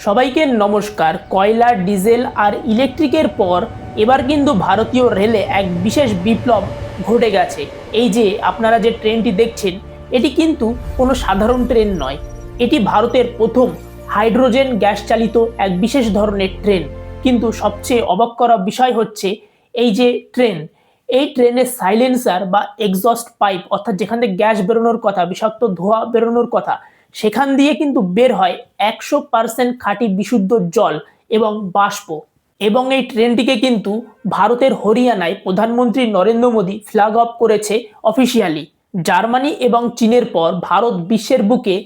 সবাইকে নমস্কার। কয়লা, ডিজেল আর ইলেকট্রিকের পর এবার কিন্তু ভারতীয় রেলে এক বিশেষ বিপ্লব ঘটে গেছে। এই যে আপনারা যে ট্রেনটি দেখছেন, এটি কিন্তু কোনো সাধারণ ট্রেন নয়। এটি ভারতের প্রথম হাইড্রোজেন গ্যাস চালিত এক বিশেষ ধরনের ট্রেন। কিন্তু সবচেয়ে অবাক করা বিষয় হচ্ছে এই যে এই ট্রেনের সাইলেন্সার বা এক্সস্ট পাইপ, অর্থাৎ যেখান থেকে গ্যাস বেরোনোর কথা, বিষাক্ত ধোঁয়া বেরোনোর কথা, সেখান দিয়ে কিন্তু বের হয় 100% খাঁটি বিশুদ্ধ জল এবং বাষ্প। এবং এই ট্রেনটিকে কিন্তু ভারতের হরিয়ানায় প্রধানমন্ত্রী নরেন্দ্র মোদী ফ্ল্যাগ অফ করেছে অফিসিয়ালি। জার্মানি এবং চীনের পর ভারত বিশ্বের বুকে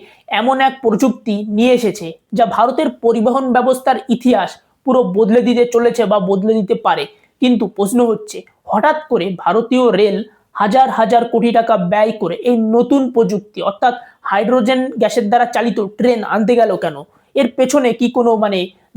এমন এক প্রযুক্তি নিয়ে এসেছে যা ভারতের পরিবহন ব্যবস্থার ইতিহাস পুরো বদলে দিতে চলেছে বা বদলে দিতে পারে। কিন্তু প্রশ্ন হচ্ছে, হঠাৎ করে ভারতীয় রেল হাজার হাজার কোটি টাকা ব্যয় করে এই নতুন প্রযুক্তি অর্থাৎ হাইড্রোজেন গ্যাসের দ্বারা চালিত ট্রেন আনতে গেল কেন? এর পেছনে কি কোনো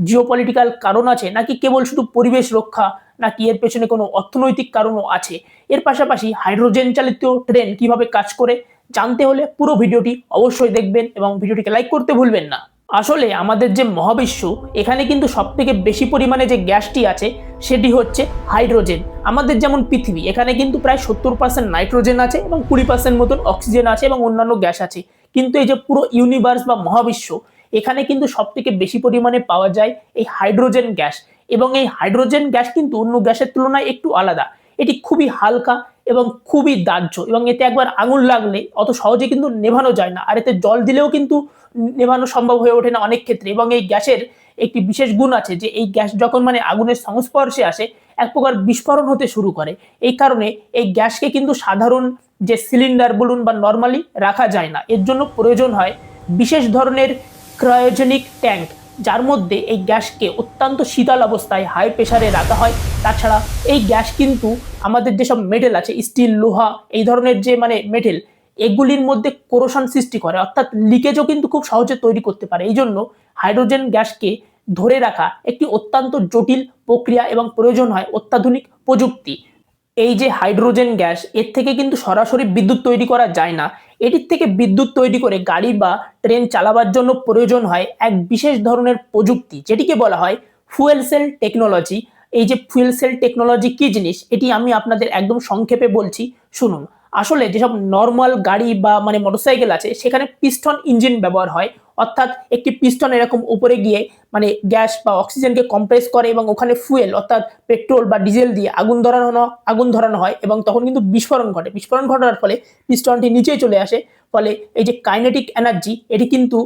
জিওপলিটিক্যাল কারণ আছে, নাকি কেবল শুধু পরিবেশ রক্ষা, নাকি এর পেছনে কোনো অর্থনৈতিক কারণও আছে? এর পাশাপাশি হাইড্রোজেন চালিত ট্রেন কিভাবে কাজ করে জানতে হলে পুরো ভিডিওটি অবশ্যই দেখবেন এবং ভিডিওটিকে লাইক করতে ভুলবেন না। আসলে আমাদের যে মহাবিশ্ব, এখানে কিন্তু সব থেকে বেশি পরিমাণে যে গ্যাসটি আছে সেটি হচ্ছে হাইড্রোজেন। আমাদের যেমন পৃথিবী, এখানে কিন্তু প্রায় 70% নাইট্রোজেন আছে এবং 20% মতন অক্সিজেন আছে এবং অন্যান্য গ্যাস আছে। কিন্তু এই যে পুরো ইউনিভার্স বা মহাবিশ্ব, এখানে কিন্তু সব থেকে বেশি পরিমাণে পাওয়া যায় এই হাইড্রোজেন গ্যাস। এবং এই হাইড্রোজেন গ্যাস কিন্তু অন্য গ্যাসের তুলনায় একটু আলাদা। এটি খুবই হালকা এবং খুবই দাহ্য, এবং এতে একবার আগুন লাগলে অত সহজে কিন্তু নেভানো যায় না, আর এতে জল দিলেও কিন্তু নেভানো সম্ভব হয়ে ওঠে না অনেক ক্ষেত্রে। এবং এই গ্যাসের একটি বিশেষ গুণ আছে যে এই গ্যাস যখন আগুনের সংস্পর্শে আসে, এক প্রকার বিস্ফোরণ হতে শুরু করে। এই কারণে এই গ্যাসকে কিন্তু সাধারণ যে সিলিন্ডার বলুন বা নর্মালি রাখা যায় না। এর জন্য প্রয়োজন হয় বিশেষ ধরনের ক্রায়োজেনিক ট্যাঙ্ক, যার মধ্যে এই গ্যাসকে অত্যন্ত শীতল অবস্থায় হাই প্রেসারে রাখা হয়। তাছাড়া এই গ্যাস কিন্তু আমাদের যেসব মেটেল আছে, স্টিল, লোহা, এই ধরনের যে মেটেল, এগুলির মধ্যে কোরোশন সৃষ্টি করে, অর্থাৎ লিকেজও কিন্তু খুব সহজে তৈরি করতে পারে। এই জন্য হাইড্রোজেন গ্যাসকে ধরে রাখা একটি অত্যন্ত জটিল প্রক্রিয়া এবং প্রয়োজন হয় অত্যাধুনিক প্রযুক্তি। এই যে হাইড্রোজেন গ্যাস, এর থেকে কিন্তু সরাসরি বিদ্যুৎ তৈরি করা যায় না। এটির থেকে বিদ্যুৎ তৈরি করে গাড়ি বা ট্রেন চালাবার জন্য প্রয়োজন হয় এক বিশেষ ধরনের প্রযুক্তি, যেটিকে বলা হয় ফুয়েল সেল টেকনোলজি। এই যে ফুয়েল সেল টেকনোলজি কি জিনিস, এটি আমি আপনাদের একদম সংক্ষেপে বলছি, শুনুন। আসলে যেসব নর্মাল গাড়ি বা মোটরসাইকেল আছে, সেখানে পিস্টন ইঞ্জিন ব্যবহার হয়। অর্থাৎ একটি পিস্টন এরকম উপরে গিয়ে গ্যাস বা অক্সিজেনকে কম্প্রেস করে এবং ওখানে ফুয়েল অর্থাৎ পেট্রোল বা ডিজেল দিয়ে আগুন ধরানো হয়, এবং তখন কিন্তু বিস্ফোরণ ঘটে। বিস্ফোরণ ঘটার ফলে পিস্টনটি নিচে চলে আসে। ফলে এই যে কাইনেটিক এনার্জি, এটি কিন্তু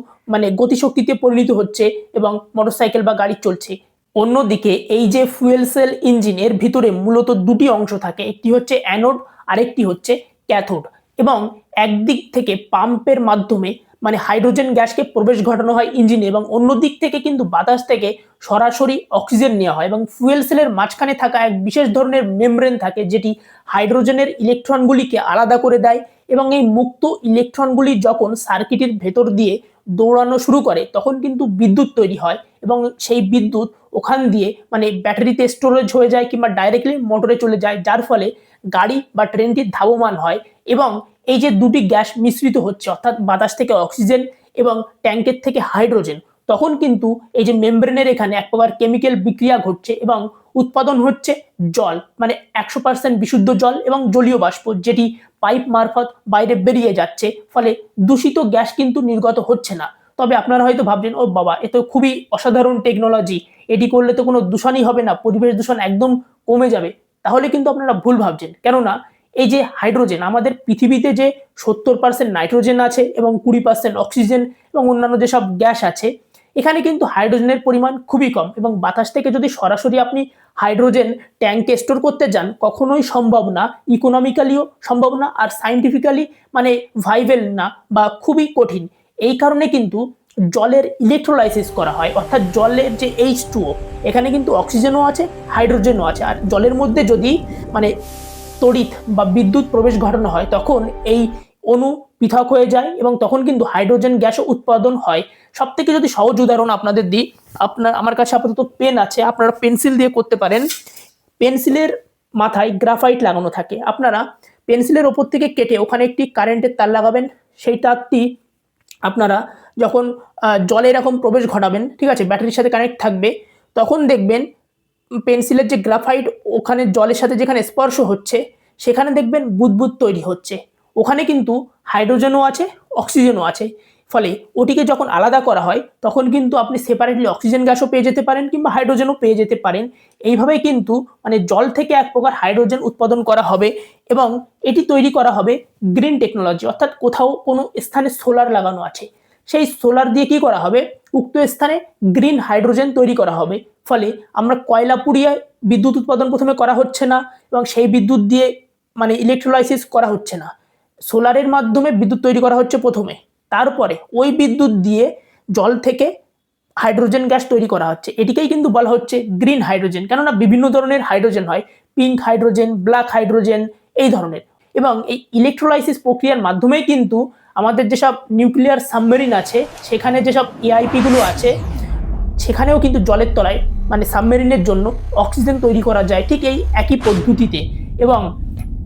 গতিশক্তিতে পরিণত হচ্ছে এবং মোটরসাইকেল বা গাড়ি চলছে। অন্যদিকে এই যে ফুয়েল সেল ইঞ্জিন, এর ভিতরে মূলত দুটি অংশ থাকে, একটি হচ্ছে অ্যানোড, আরেকটি হচ্ছে ক্যাথোড। এবং একদিক থেকে পাম্পের মাধ্যমে হাইড্রোজেন গ্যাসকে প্রবেশ ঘটানো হয় ইঞ্জিনে, এবং অন্য দিক থেকে কিন্তু বাতাস থেকে সরাসরি অক্সিজেন নেওয়া হয়। এবং ফুয়েল সেলের মাঝখানে থাকা এক বিশেষ ধরনের মেমব্রেন থাকে, যেটি হাইড্রোজেনের ইলেকট্রনগুলিকে আলাদা করে দেয়। এবং এই মুক্ত ইলেকট্রনগুলি যখন সার্কিটের ভেতর দিয়ে দৌড়ানো শুরু করে, তখন কিন্তু বিদ্যুৎ তৈরি হয়, এবং সেই বিদ্যুৎ ওখান দিয়ে ব্যাটারিতে স্টোরেজ হয়ে যায় কিংবা ডাইরেক্টলি মোটরে চলে যায়, যার ফলে গাড়ি বা ট্রেনটি ধাবমান হয়। এবং এই যে দুটি গ্যাস মিশ্রিত হচ্ছে, অর্থাৎ বাতাস থেকে অক্সিজেন এবং ট্যাঙ্কের থেকে হাইড্রোজেন, তখন কিন্তু এই যে মেমব্রেনের এখানে এক প্রকার কেমিক্যাল বিক্রিয়া ঘটছে এবং উৎপাদন হচ্ছে জল, 100% বিশুদ্ধ জল এবং জলীয় বাষ্প, যেটি পাইপ মারফত বাইরে বেরিয়ে যাচ্ছে। ফলে দূষিত গ্যাস কিন্তু নির্গত হচ্ছে না। তবে আপনারা হয়তো ভাবছেন, ও বাবা, এ তো খুবই অসাধারণ টেকনোলজি, এটি করলে তো কোনো দূষণই হবে না, পরিবেশ দূষণ একদম কমে যাবে। তাহলে কিন্তু আপনারা ভুল ভাবছেন। কেননা এই যে হাইড্রোজেন, আমাদের পৃথিবীতে যে 70% নাইট্রোজেন আছে এবং 20% অক্সিজেন এবং অন্যান্য যেসব গ্যাস আছে, এখানে কিন্তু হাইড্রোজেনের পরিমাণ খুবই কম। এবং বাতাস থেকে যদি সরাসরি আপনি হাইড্রোজেন ট্যাঙ্কে স্টোর করতে যান, কখনোই সম্ভব না, ইকোনমিক্যালিও সম্ভব না, আর সাইন্টিফিক্যালি ভাইবেল না, বা খুবই কঠিন। এই কারণে কিন্তু জলের ইলেকট্রোলাইসিস করা হয়, অর্থাৎ জলের যে H2O, এখানে কিন্তু অক্সিজেনও আছে, হাইড্রোজেনও আছে। আর জলের মধ্যে যদি তড়িৎ বা বিদ্যুৎ প্রবেশ ঘটানো হয়, তখন এই অণু পৃথক হয়ে যায় এবং তখন কিন্তু হাইড্রোজেন গ্যাসও উৎপাদন হয়। সব থেকে যদি সহজ উদাহরণ আপনাদের দিই, আমার কাছে আপাতত পেন আছে, আপনারা পেন্সিল দিয়ে করতে পারেন। পেন্সিলের মাথায় গ্রাফাইট লাগানো থাকে, আপনারা পেন্সিলের ওপর থেকে কেটে ওখানে একটি কারেন্টের তার লাগাবেন। সেই তারটি আপনারা যখন জলে এরকম প্রবেশ ঘটাবেন, ঠিক আছে, ব্যাটারির সাথে কানেক্ট থাকবে, তখন দেখবেন পেন্সিলের যে গ্রাফাইট ওখানে জলের সাথে যেখানে স্পর্শ হচ্ছে সেখানে দেখবেন বুদবুদ তৈরি হচ্ছে। ওখানে কিন্তু হাইড্রোজেনও আছে, অক্সিজেনও আছে। ফলে ওটিকে যখন আলাদা করা হয় তখন কিন্তু আপনি সেপারেটলি অক্সিজেন গ্যাসও পেয়ে যেতে পারেন কিংবা হাইড্রোজেনও পেয়ে যেতে পারেন। এইভাবেই কিন্তু মানে জল থেকে এক প্রকার হাইড্রোজেন উৎপাদন করা হবে এবং এটি তৈরি করা হবে গ্রিন টেকনোলজি, অর্থাৎ কোথাও কোনো স্থানে সোলার লাগানো আছে, সেই সোলার দিয়ে কি করা হবে, উক্ত স্থানে গ্রিন হাইড্রোজেন তৈরি করা হবে। ফলে আমরা কয়লা পুড়িয়ে বিদ্যুৎ উৎপাদন প্রথমে করা হচ্ছে না এবং সেই বিদ্যুৎ দিয়ে মানে ইলেকট্রোলাইসিস করা হচ্ছে না, সোলারের মাধ্যমে বিদ্যুৎ তৈরি করা হচ্ছে প্রথমে, তারপরে ওই বিদ্যুৎ দিয়ে জল থেকে হাইড্রোজেন গ্যাস তৈরি করা হচ্ছে। এটিকেই কিন্তু বলা হচ্ছে গ্রিন হাইড্রোজেন, কেননা বিভিন্ন ধরনের হাইড্রোজেন হয়, পিঙ্ক হাইড্রোজেন, ব্ল্যাক হাইড্রোজেন এই ধরনের। এবং এই ইলেকট্রোলাইসিস প্রক্রিয়ার মাধ্যমেই কিন্তু আমাদের যেসব নিউক্লিয়ার সাবমেরিন আছে সেখানে যেসব এআইপি গুলো আছে সেখানেও কিন্তু জলের তলায় মানে সাবমেরিনের জন্য অক্সিজেন তৈরি করা যায় ঠিক এই একই পদ্ধতিতে। এবং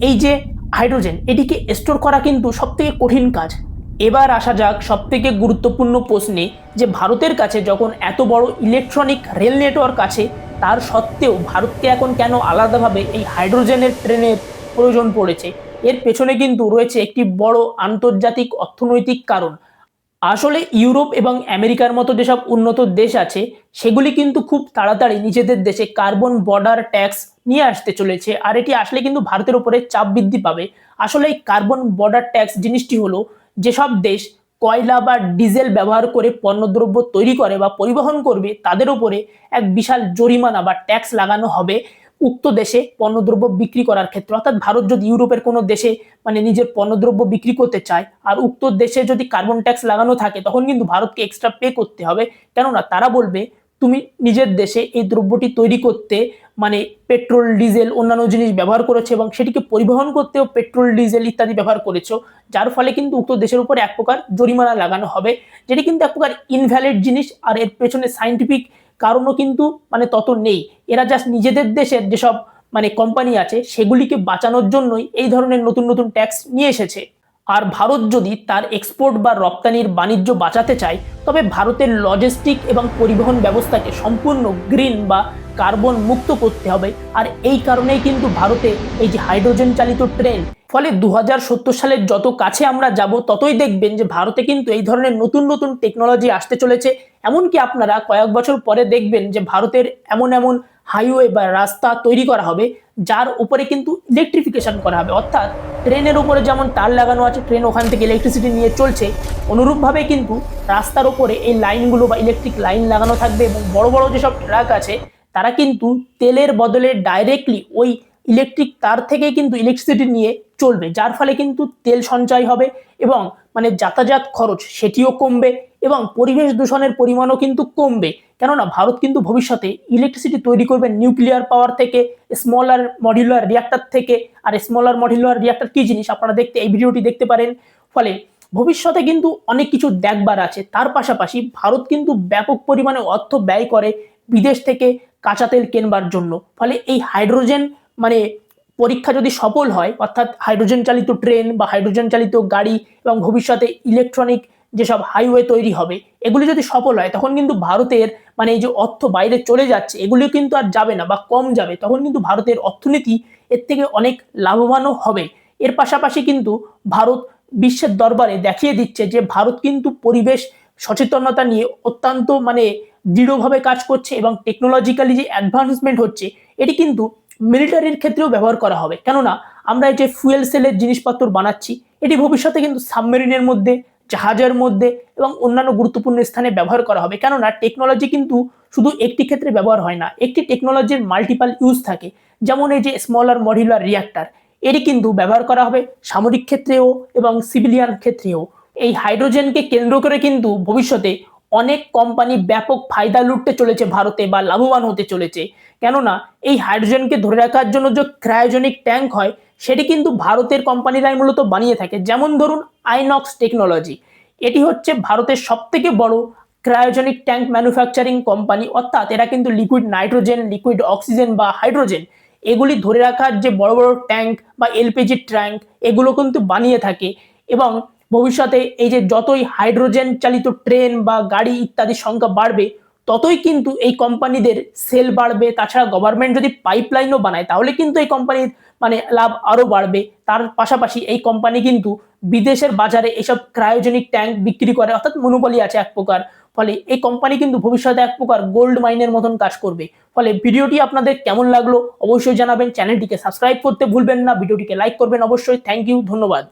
এই যে হাইড্রোজেন এটিকে স্টোর করা কিন্তু সবথেকে কঠিন কাজ। এবার আসা যাক সবথেকে গুরুত্বপূর্ণ প্রশ্নে, যে ভারতের কাছে যখন এত বড় ইলেকট্রনিক রেল নেটওয়ার্ক আছে তার সত্ত্বেও ভারতকে এখন কেন আলাদাভাবে এই হাইড্রোজেনের ট্রেনের প্রয়োজন পড়েছে, এর পেছনে কিন্তু রয়েছে একটি বড় আন্তর্জাতিক অর্থনৈতিক কারণ। আসলে ইউরোপ এবং আমেরিকার মতো যেসব উন্নত দেশ আছে সেগুলি কিন্তু খুব তাড়াতাড়ি নিজেদের দেশে কার্বন বর্ডার ট্যাক্স নিয়ে আসতে চলেছে, আর এটি আসলে কিন্তু ভারতের উপরে চাপ বৃদ্ধি পাবে। আসলে এই কার্বন বর্ডার ট্যাক্স জিনিসটি হলো যেসব দেশ কয়লা বা ডিজেল ব্যবহার করে পণ্যদ্রব্য তৈরি করে বা পরিবহন করবে তাদের উপরে এক বিশাল জরিমানা বা ট্যাক্স লাগানো হবে উক্ত দেশে পণ্যদ্রব্য বিক্রি করার ক্ষেত্রে। অর্থাৎ ভারত যদি ইউরোপের কোনো দেশে মানে নিজের পণ্যদ্রব্য বিক্রি করতে চায় আর উক্ত দেশে যদি কার্বন ট্যাক্স লাগানো থাকে তখন কিন্তু ভারতকে এক্সট্রা পে করতে হবে, কেননা তারা বলবে তুমি নিজের দেশে এই দ্রব্যটি তৈরি করতে মানে পেট্রোল ডিজেল অন্যান্য জিনিস ব্যবহার করেছো এবং সেটিকে পরিবহন করতেও পেট্রোল ডিজেল ইত্যাদি ব্যবহার করেছো, যার ফলে কিন্তু উক্ত দেশের উপর এক প্রকার জরিমানা লাগানো হবে, যেটি কিন্তু এক প্রকার ইনভ্যালিড জিনিস। আর এর পেছনে সাইন্টিফিক কারণও কিন্তু মানে তত নেই, এরা জাস্ট নিজেদের দেশের যেসব মানে কোম্পানি আছে সেগুলিকে বাঁচানোর জন্যই এই ধরনের নতুন নতুন ট্যাক্স নিয়ে এসেছে। আর ভারত যদি তার এক্সপোর্ট বা রপ্তানির বাণিজ্য বাঁচাতে চায় তবে ভারতের লজিস্টিক এবং পরিবহন ব্যবস্থাকে সম্পূর্ণ গ্রিন বা কার্বন মুক্ত করতে হবে। আর এই কারণেই কিন্তু ভারতে এই যে হাইড্রোজেন চালিত ট্রেন, ফলে 2070 সালের যত কাছে আমরা যাব ততই দেখবেন যে ভারতে কিন্তু এই ধরনের নতুন নতুন টেকনোলজি আসতে চলেছে। এমনকি আপনারা কয়েক বছর পরে দেখবেন যে ভারতের এমন এমন হাইওয়ে বা রাস্তা তৈরি করা হবে যার উপরে কিন্তু ইলেকট্রিফিকেশন করা হবে, অর্থাৎ ট্রেনের উপরে যেমন তার লাগানো আছে ট্রেন ওখান থেকে ইলেকট্রিসিটি নিয়ে চলছে, অনুরূপভাবে কিন্তু রাস্তার উপরে এই লাইনগুলো বা ইলেকট্রিক লাইন লাগানো থাকবে এবং বড় বড় যেসব ট্রাক আছে তারা কিন্তু তেলের বদলে ডাইরেক্টলি ওই ইলেকট্রিক তার থেকেই কিন্তু ইলেকট্রিসিটি নিয়ে চলবে, যার ফলে কিন্তু তেল সঞ্চয় হবে এবং মানে যাতায়াত খরচ সেটিও কমবে এবং পরিবেশ দূষণের পরিমাণও কিন্তু কমবে। কেননা ভারত কিন্তু ভবিষ্যতে ইলেকট্রিসিটি তৈরি করবে নিউক্লিয়ার পাওয়ার থেকে, স্মলার মডিউলার রিঅ্যাক্টর থেকে। আর স্মলার মডিউলার রিঅ্যাক্টর কি জিনিস আপনারা দেখতে এই ভিডিওটি দেখতে পারেন। ফলে ভবিষ্যতে কিন্তু অনেক কিছু দেখবার আছে। তার পাশাপাশি ভারত কিন্তু ব্যাপক পরিমাণে অর্থ ব্যয় করে বিদেশ থেকে কাঁচা তেল কেনবার জন্য। ফলে এই হাইড্রোজেন মানে পরীক্ষা যদি সফল হয়, অর্থাৎ হাইড্রোজেন চালিত ট্রেন বা হাইড্রোজেন চালিত গাড়ি এবং ভবিষ্যতে ইলেকট্রনিক যেসব হাইওয়ে তৈরি হবে এগুলি যদি সফল হয় তখন কিন্তু ভারতের মানে এই যে অর্থ বাইরে চলে যাচ্ছে এগুলি কিন্তু আর যাবে না বা কম যাবে, তখন কিন্তু ভারতের অর্থনীতি এর থেকে অনেক লাভবানও হবে। এর পাশাপাশি কিন্তু ভারত বিশ্বের দরবারে দেখিয়ে দিচ্ছে যে ভারত কিন্তু পরিবেশ সচেতনতা নিয়ে অত্যন্ত মানে দৃঢ়ভাবে কাজ করছে এবং টেকনোলজিক্যালি যে অ্যাডভান্সমেন্ট হচ্ছে এটি কিন্তু মিলিটারির ক্ষেত্রেও ব্যবহার করা হবে। কেননা আমরা এই যে ফুয়েল সেলের জিনিসপত্র বানাচ্ছি এটি ভবিষ্যতে কিন্তু সাবমেরিনের মধ্যে, জাহাজের মধ্যে এবং অন্যান্য গুরুত্বপূর্ণ স্থানে ব্যবহার করা হবে। কেননা টেকনোলজি কিন্তু শুধু একটি ক্ষেত্রে ব্যবহার হয় না, একটি টেকনোলজির মাল্টিপাল ইউজ থাকে। যেমন এই যে স্মলার মডিউলার রিঅ্যাক্টর এটি কিন্তু ব্যবহার করা হবে সামরিক ক্ষেত্রেও এবং সিভিলিয়ান ক্ষেত্রেও। এই হাইড্রোজেনকে কেন্দ্র করে কিন্তু ভবিষ্যতে অনেক কোম্পানি ব্যাপক ফায়দা লুটতে চলেছে ভারতে বা লাভবান হতে চলেছে। কেননা এই হাইড্রোজেনকে ধরে রাখার জন্য যে ক্রায়োজেনিক ট্যাঙ্ক হয় সেটি কিন্তু ভারতের কোম্পানিরাই মূলত বানিয়ে থাকে। যেমন ধরুন আইনক্স টেকনোলজি, এটি হচ্ছে ভারতের সবথেকে বড় ক্রায়োজেনিক ট্যাঙ্ক ম্যানুফ্যাকচারিং কোম্পানি। অর্থাৎ এরা কিন্তু লিকুইড নাইট্রোজেন, লিকুইড অক্সিজেন বা হাইড্রোজেন এগুলি ধরে রাখার যে বড় বড় ট্যাঙ্ক বা এলপিজি ট্যাঙ্ক এগুলো কিন্তু বানিয়ে থাকে। এবং ভবিষ্যতে এই যে যতই হাইড্রোজেন চালিত ট্রেন বা গাড়ি ইত্যাদির সংখ্যা বাড়বে, ততই কিন্তু এই কোম্পানিদের সেল বাড়বে। তাছাড়া গভর্নমেন্ট যদি পাইপলাইনও বানায় তাহলে কিন্তু এই কোম্পানির লাভ আরো বাড়বে। তার পাশাপাশি এই কোম্পানি কিন্তু বিদেশের বাজারে এসব ক্রায়োজেনিক ট্যাঙ্ক বিক্রি করে, অর্থাৎ মনোপলি আছে এক প্রকার। ফলে এই কোম্পানি কিন্তু ভবিষ্যতে এক প্রকার গোল্ড মাইনের মতন কাজ করবে। ফলে ভিডিওটি আপনাদের কেমন লাগলো অবশ্যই জানাবেন। চ্যানেলটিকে সাবস্ক্রাইব করতে ভুলবেন না, ভিডিওটিকে লাইক করবেন অবশ্যই। থ্যাংক ইউ, ধন্যবাদ।